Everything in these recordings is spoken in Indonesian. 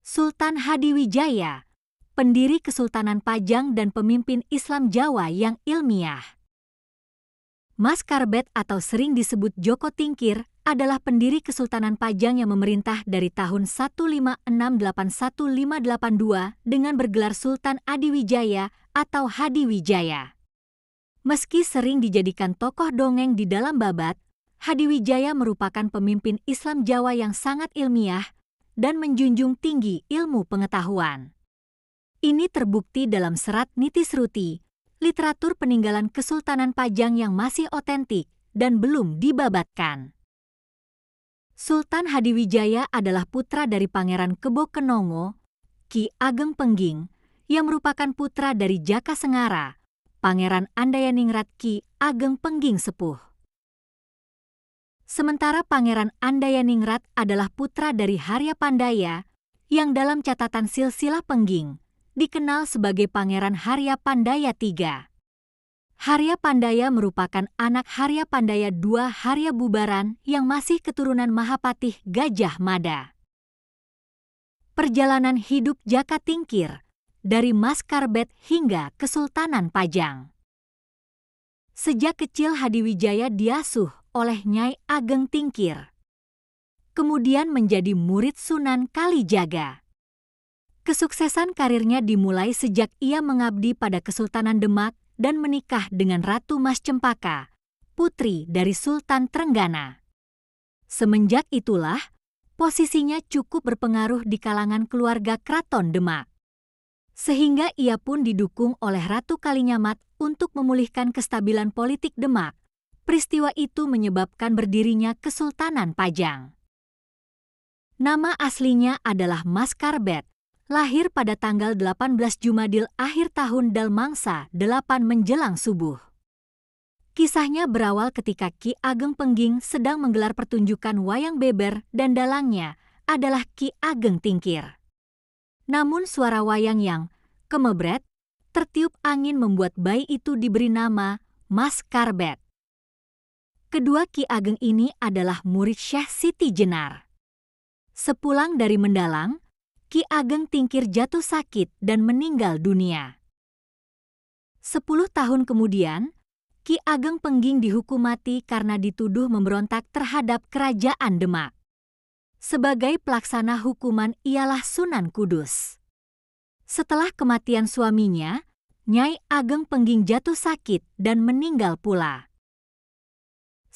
Sultan Hadiwijaya, pendiri Kesultanan Pajang dan pemimpin Islam Jawa yang ilmiah. Mas Karbet atau sering disebut Joko Tingkir adalah pendiri Kesultanan Pajang yang memerintah dari tahun 1568-1582 dengan bergelar Sultan Adiwijaya atau Hadiwijaya. Meski sering dijadikan tokoh dongeng di dalam babat, Hadiwijaya merupakan pemimpin Islam Jawa yang sangat ilmiah dan menjunjung tinggi ilmu pengetahuan. Ini terbukti dalam serat Nitisruti, literatur peninggalan Kesultanan Pajang yang masih otentik dan belum dibabatkan. Sultan Hadiwijaya adalah putra dari Pangeran Kebo Kenongo, Ki Ageng Pengging, yang merupakan putra dari Jaka Sengara, Pangeran Andayaningrat Ki Ageng Pengging Sepuh. Sementara Pangeran Andayaningrat adalah putra dari Harya Pandaya yang dalam catatan silsilah Pengging dikenal sebagai Pangeran Harya Pandaya III. Harya Pandaya merupakan anak Harya Pandaya II Harya Bubaran yang masih keturunan Mahapatih Gajah Mada. Perjalanan hidup Jaka Tingkir dari Mas Karbet hingga Kesultanan Pajang. Sejak kecil Hadiwijaya diasuh oleh Nyai Ageng Tingkir. Kemudian menjadi murid Sunan Kalijaga. Kesuksesan karirnya dimulai sejak ia mengabdi pada Kesultanan Demak dan menikah dengan Ratu Mas Cempaka, putri dari Sultan Trenggana. Semenjak itulah, posisinya cukup berpengaruh di kalangan keluarga Kraton Demak. Sehingga ia pun didukung oleh Ratu Kalinyamat untuk memulihkan kestabilan politik Demak. Peristiwa itu menyebabkan berdirinya Kesultanan Pajang. Nama aslinya adalah Mas Karbet, lahir pada tanggal 18 Jumadil akhir tahun Dalmangsa 8 menjelang subuh. Kisahnya berawal ketika Ki Ageng Pengging sedang menggelar pertunjukan wayang beber dan dalangnya adalah Ki Ageng Tingkir. Namun suara wayang yang kemebret tertiup angin membuat bayi itu diberi nama Mas Karbet. Kedua Ki Ageng ini adalah murid Syekh Siti Jenar. Sepulang dari mendalang, Ki Ageng Tingkir jatuh sakit dan meninggal dunia. 10 tahun kemudian, Ki Ageng Pengging dihukum mati karena dituduh memberontak terhadap kerajaan Demak. Sebagai pelaksana hukuman ialah Sunan Kudus. Setelah kematian suaminya, Nyai Ageng Pengging jatuh sakit dan meninggal pula.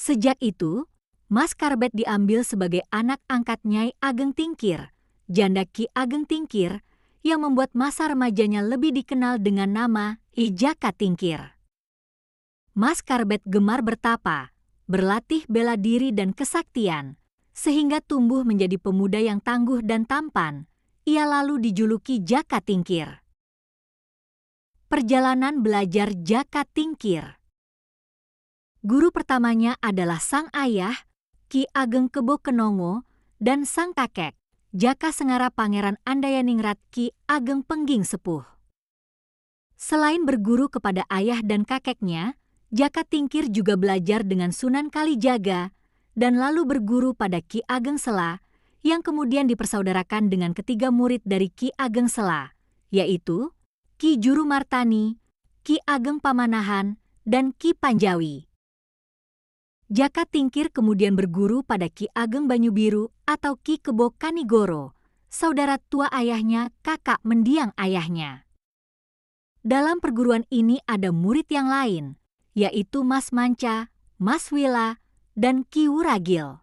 Sejak itu, Mas Karbet diambil sebagai anak angkat Nyai Ageng Tingkir, janda Ki Ageng Tingkir, yang membuat masa remajanya lebih dikenal dengan nama I Jaka Tingkir. Mas Karbet gemar bertapa, berlatih bela diri dan kesaktian, sehingga tumbuh menjadi pemuda yang tangguh dan tampan. Ia lalu dijuluki Jaka Tingkir. Perjalanan belajar Jaka Tingkir. Guru pertamanya adalah sang ayah, Ki Ageng Kebo Kenongo, dan sang kakek, Jaka Sengara Pangeran Andayaningrat Ki Ageng Pengging Sepuh. Selain berguru kepada ayah dan kakeknya, Jaka Tingkir juga belajar dengan Sunan Kalijaga dan lalu berguru pada Ki Ageng Sela, yang kemudian dipersaudarakan dengan ketiga murid dari Ki Ageng Sela, yaitu Ki Juru Martani, Ki Ageng Pamanahan, dan Ki Panjawi. Jaka Tingkir kemudian berguru pada Ki Ageng Banyubiru atau Ki Kebo Kanigoro, saudara tua ayahnya, kakak mendiang ayahnya. Dalam perguruan ini ada murid yang lain, yaitu Mas Manca, Mas Wila, dan Ki Wuragil.